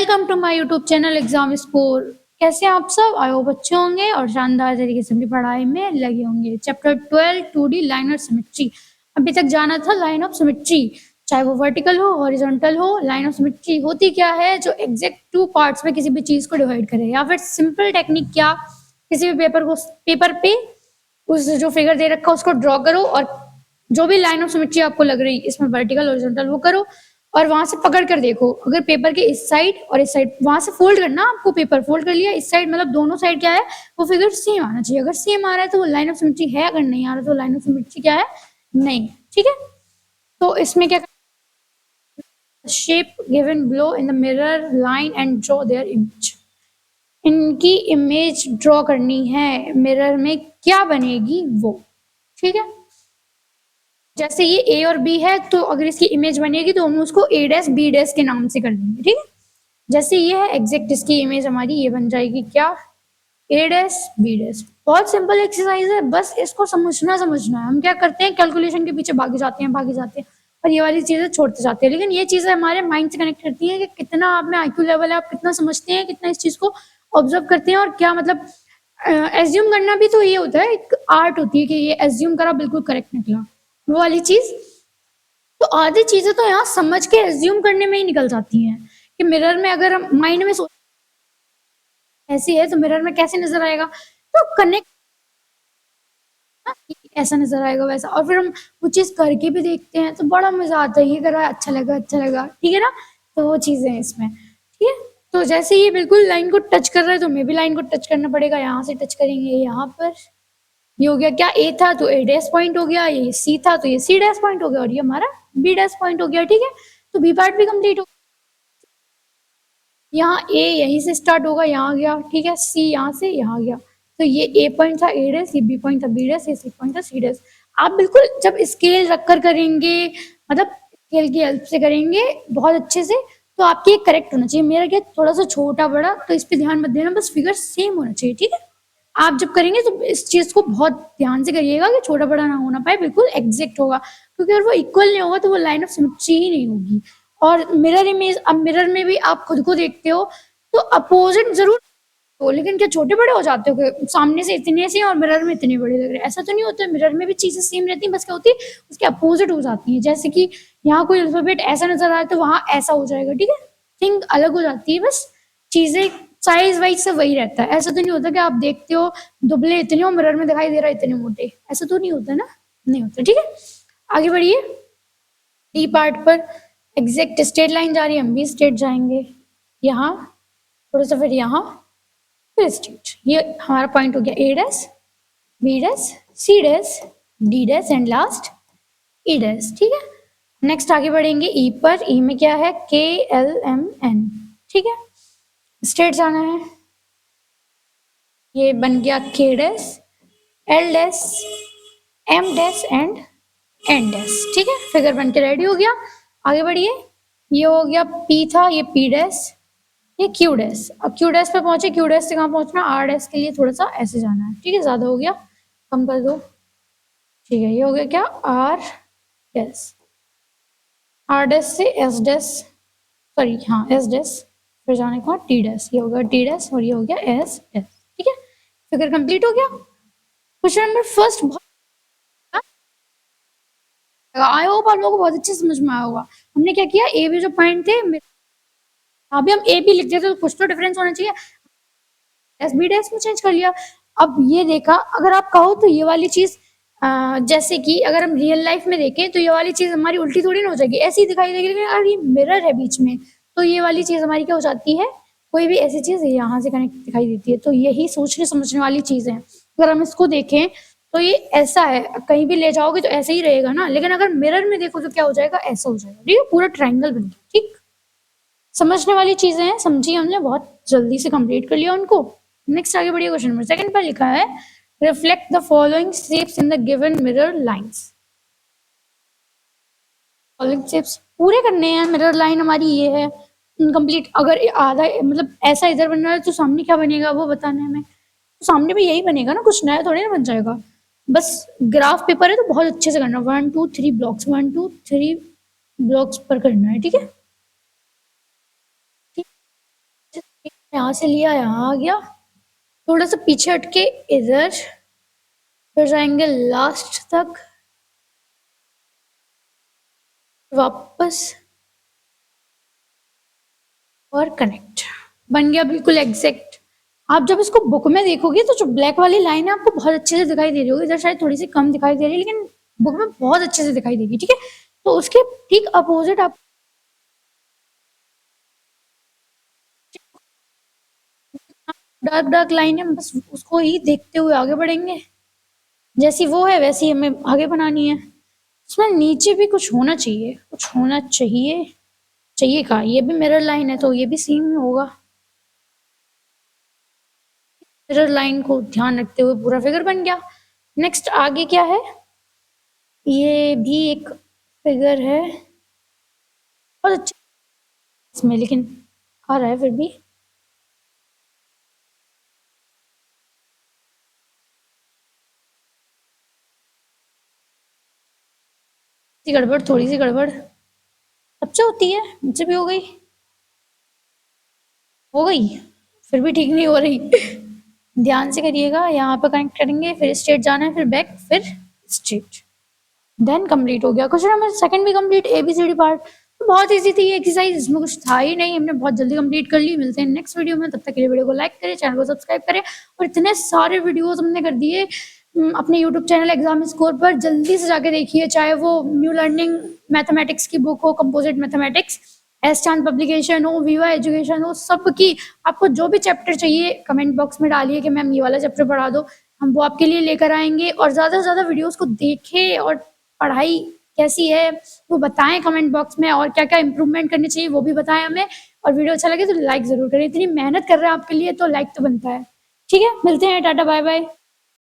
Welcome to my YouTube channel exam score. कैसे हैं आप सब? आई होप अच्छे होंगे और शानदार तरीके से अपनी पढ़ाई में लगे होंगे। Chapter 12 2D line of symmetry. अभी तक जाना था लाइन ऑफ सिमेट्री, चाहे वो वर्टिकल हो हॉरिजॉन्टल हो। लाइन ऑफ सिमेट्री होती क्या है? जो एग्जैक्ट टू पार्ट्स में किसी भी चीज को डिवाइड करे, या फिर सिंपल टेक्निक क्या, किसी भी पेपर पे उस जो फिगर दे रखा उसको ड्रॉ करो और जो भी लाइन ऑफ सिमेट्री आपको लग रही इसमें वर्टिकल हॉरिजॉन्टल वो करो और वहां से पकड़ कर देखो। अगर पेपर के इस साइड और इस साइड वहां से फोल्ड करना, आपको पेपर फोल्ड कर लिया इस साइड, मतलब दोनों साइड क्या है वो फिगर सेम आना चाहिए। अगर सेम आ रहा है तो वो लाइन ऑफ सिमेट्री है, अगर नहीं आ रहा तो लाइन ऑफ सिमेट्री क्या है, नहीं। ठीक है, तो इसमें क्या, shape given below in the mirror line and draw there image. इनकी इमेज ड्रॉ करनी है, मिरर में क्या बनेगी वो। ठीक है, जैसे ये ए और बी है तो अगर इसकी इमेज बनेगी तो हम उसको ए डैश बी डैश के नाम से कर देंगे। ठीक है, जैसे ये है एग्जैक्ट इसकी इमेज हमारी ये बन जाएगी क्या, ए डैश बी डैश। बहुत सिंपल एक्सरसाइज है, बस इसको समझना है। हम क्या करते हैं, कैलकुलेशन के पीछे भागे जाते हैं और ये वाली चीजें छोड़ते जाते हैं। लेकिन ये चीजें हमारे माइंड से कनेक्ट करती हैं कि कितना आप में आईक्यू लेवल है, आप कितना समझते हैं, कितना इस चीज को ऑब्जर्व करते हैं और क्या मतलब एज्यूम करना भी तो ये होता है, एक आर्ट होती है कि ये एज्यूम करा बिल्कुल करेक्ट निकला, वो वाली चीज। तो आधी चीजें तो यहाँ समझ के एज्यूम करने में ही निकल जाती हैं कि मिरर में अगर हम माइंड में ऐसी है तो मिरर में कैसे नजर आएगा, तो कनेक्ट ऐसा नजर आएगा वैसा। और फिर हम वो चीज करके भी देखते हैं तो बड़ा मजा आता है, ये करा अच्छा लगा। ठीक है ना, तो वो चीजें हैं इसमें। ठीक है, तो जैसे ये बिल्कुल लाइन को टच कर रहा है तो हमें भी लाइन को टच करना पड़ेगा। यहाँ से टच करेंगे यहाँ पर, ये हो गया क्या, ए था तो ए डैश पॉइंट हो गया, ये सी था तो ये सी डैश पॉइंट हो गया और ये हमारा बी डैश पॉइंट हो गया। ठीक है, तो बी पार्ट भी कंप्लीट हो, यहाँ ए यहीं से स्टार्ट होगा, यहाँ गया। ठीक है, सी यहाँ से यहाँ गया, तो ये ए पॉइंट था ए डैश, ये बी पॉइंट था बी डैश, ये सी पॉइंट था सी डैश। आप बिल्कुल जब स्केल रखकर करेंगे, मतलब स्केल की हेल्प से करेंगे बहुत अच्छे से, तो आपके करेक्ट होना चाहिए। मेरा क्या थोड़ा सा छोटा बड़ा, तो इस पे ध्यान मत देना, बस फिगर सेम होना चाहिए। ठीक है, आप जब करेंगे तो इस चीज को बहुत ध्यान से करिएगा कि छोटा बड़ा ना होना पाए, बिल्कुल एग्जैक्ट होगा। क्योंकि अगर वो इक्वल नहीं होगा तो वो लाइन ऑफ सिमेट्री ही नहीं होगी। और मिरर इमेज, अब मिरर में भी आप खुद को देखते हो तो अपोजिट जरूर हो, लेकिन क्या छोटे बड़े हो जाते हो कि सामने से इतने से और मिरर में इतने बड़े लग रहे हैं, ऐसा तो नहीं होता। मिरर में भी चीजें सेम रहती हैं, बस क्या होती है उसके अपोजिट हो जाती है। जैसे कि यहाँ कोई अल्फाबेट ऐसा नजर आ रहा है तो वहां ऐसा हो जाएगा। ठीक है, थिंग अलग हो जाती है, बस चीजें साइज वाइज से वही रहता है। ऐसा तो नहीं होता कि आप देखते हो दुबले इतने हो, मिरर में दिखाई दे रहा है इतने मोटे, ऐसा तो नहीं होता ना, नहीं होता। ठीक है, आगे बढ़िए। डी पार्ट पर एग्जैक्ट स्ट्रेट लाइन जा रही है, हम भी स्ट्रेट जाएंगे। यहाँ थोड़ा सा, फिर यहाँ, फिर स्ट्रेट। ये हमारा पॉइंट हो गया A dash B dash C dash D dash and last E dash. ठीक है, नेक्स्ट आगे बढ़ेंगे ई पर। ई में क्या है, के एल एम एन। ठीक है, स्ट्रेट जाना है, ये बन गया K dash L dash M dash and N dash. ठीक है, फिगर बन के रेडी हो गया। आगे बढ़िए, ये हो गया पी था, ये पी डैश, ये क्यू डैश। अब क्यू डैश पे पहुंचे, क्यू डैश से कहाँ पहुंचना, आर डैश के लिए थोड़ा सा ऐसे जाना है। ठीक है, ज्यादा हो गया, कम कर दो। ठीक है, ये हो गया क्या, आर डैश, आर डैश से एस डैश, सॉरी हाँ एस डैश, फिर जाने को टी डैश, ये हो गया टी डैश और ये हो गया एस डैश। ठीक है, फिगर कंप्लीट हो गया। Question number first I hope आप लोगों को बहुत अच्छे समझ में आया होगा। हमने क्या किया, ए बी जो पॉइंट थे अभी हम ए बी लिख देते तो कुछ तो डिफरेंस होना चाहिए, एस बी डैश में चेंज कर लिया। अब ये देखा, अगर आप कहो तो ये वाली चीज जैसे कि अगर हम रियल लाइफ में देखें तो ये वाली चीज हमारी उल्टी थोड़ी ना हो जाएगी, ऐसी दिखाई देगी। लेकिन अगर ये मिरर है बीच में तो ये वाली चीज हमारी क्या हो जाती है, कोई भी ऐसी चीज यहाँ से कनेक्ट दिखाई देती है। तो यही सोचने समझने वाली चीज है। अगर हम इसको देखें तो ये ऐसा है, कहीं भी ले जाओगे तो ऐसे ही रहेगा ना, लेकिन अगर मिरर में देखो तो क्या हो जाएगा, ऐसा हो जाएगा। ठीक है, पूरा ट्राइंगल बन गया। ठीक, समझने वाली चीजें हैं, समझी हमने, बहुत जल्दी से कंप्लीट कर लिया उनको। नेक्स्ट आगे बढ़िए, क्वेश्चन नंबर सेकंड पर लिखा है reflect the following shapes in the given mirror lines. Following shapes पूरे करने हैं। मिरर लाइन हमारी ये है इनकम्प्लीट, अगर आधा मतलब ऐसा इधर बन रहा है तो सामने क्या बनेगा वो बताना है हमें। तो सामने भी यही बनेगा ना, कुछ नया थोड़ी ना बन जाएगा। बस ग्राफ पेपर है तो बहुत अच्छे से करना, 1 2 3 ब्लॉक्स, 1 2 3 ब्लॉक्स पर करना है। ठीक है, यहाँ से लिया, यहाँ आ गया, थोड़ा सा पीछे हटके इधर, फिर जाएंगे लास्ट तक, वापस, और कनेक्ट। बन गया बिल्कुल एग्जैक्ट। आप जब इसको बुक में देखोगे तो जो ब्लैक वाली लाइन है आपको बहुत अच्छे से दिखाई दे रही होगी, इधर शायद थोड़ी सी कम दिखाई दे रही है, लेकिन बुक में बहुत अच्छे से दिखाई देगी, ठीक है। तो उसके ठीक अपोजिट आप डार्क डार्क लाइन है, बस उसको ही देखते हुए आगे बढ़ेंगे, जैसी वो है वैसी हमें आगे बनानी है। उसमें नीचे भी कुछ होना चाहिए, कुछ होना चाहिए, चाहिए का ये भी मिरर लाइन है तो ये भी सेम होगा। मिरर लाइन को ध्यान रखते हुए पूरा फिगर बन गया। नेक्स्ट आगे क्या है, ये भी एक फिगर है, बहुत अच्छा इसमें, लेकिन आ रहा है फिर भी। गड़बड़, थोड़ी सी गड़बड़ सबसे होती है, मुझसे भी हो गई, फिर भी ठीक नहीं हो रही। ध्यान से करिएगा, यहाँ पे कनेक्ट करेंगे, फिर स्ट्रेट जाना है, फिर बैक, फिर स्ट्रेट, देन कंप्लीट हो गया। क्वेश्चन नंबर सेकंड भी कंप्लीट, एबीसीडी पार्ट। तो बहुत इजी थी ये एक्सरसाइज, इसमें कुछ था ही नहीं, हमने बहुत जल्दी कंप्लीट कर ली। मिलते हैं नेक्स्ट वीडियो में, तब तक के लिए वीडियो को लाइक करें, चैनल को सब्सक्राइब करें, और इतने सारे वीडियोस हमने कर दिए अपने यूट्यूब चैनल एग्जाम स्कोर पर, जल्दी से जाके देखिए, चाहे वो न्यू लर्निंग मैथमेटिक्स की बुक हो, कंपोजिट मैथमेटिक्स, एस चांद पब्लिकेशन हो, विवा एजुकेशन हो, सबकी आपको जो भी चैप्टर चाहिए कमेंट बॉक्स में डालिए कि मैम ये वाला चैप्टर पढ़ा दो, हम वो आपके लिए लेकर आएंगे। और ज़्यादा से ज़्यादा वीडियोस को देखें और पढ़ाई कैसी है वो बताएं कमेंट बॉक्स में, और क्या क्या इंप्रूवमेंट करनी चाहिए वो भी बताएं हमें। और वीडियो अच्छा लगे तो लाइक ज़रूर करें, इतनी मेहनत कर रहे हैं आपके लिए तो लाइक तो बनता है। ठीक है, मिलते हैं, टाटा बाय बाय।